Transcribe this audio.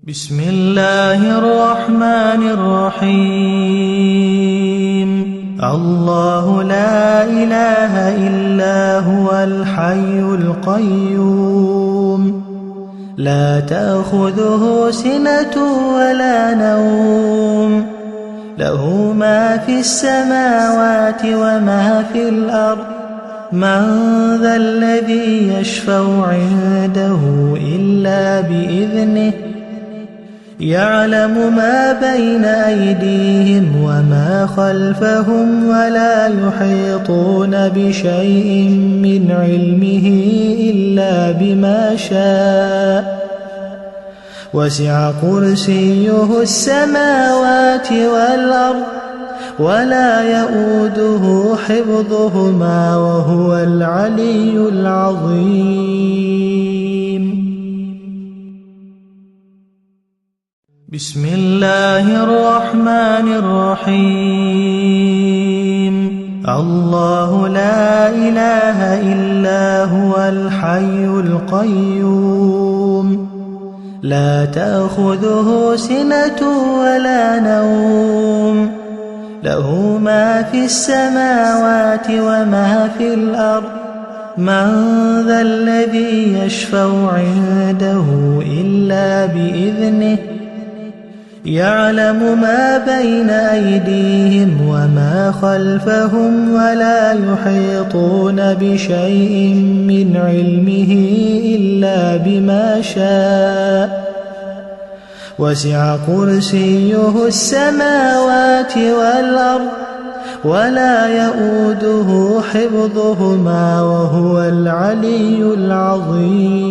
بسم الله الرحمن الرحيم. الله لا إله إلا هو الحي القيوم، لا تأخذه سنة ولا نوم، له ما في السماوات وما في الأرض. من ذا الذي يشفع عنده إلا بإذنه، يعلم ما بين أيديهم وما خلفهم، ولا يحيطون بشيء من علمه إلا بما شاء. وسع كرسيه السماوات والأرض، ولا يؤوده حفظهما، وهو العلي العظيم. بسم الله الرحمن الرحيم. الله لا إله إلا هو الحي القيوم، لا تأخذه سنة ولا نوم، له ما في السماوات وما في الأرض. من ذا الذي يشفع عنده إلا بإذنه، يعلم ما بين أيديهم وما خلفهم، ولا يحيطون بشيء من علمه إلا بما شاء. وسع كرسيه السماوات والأرض، ولا يؤوده حفظهما، وهو العلي العظيم.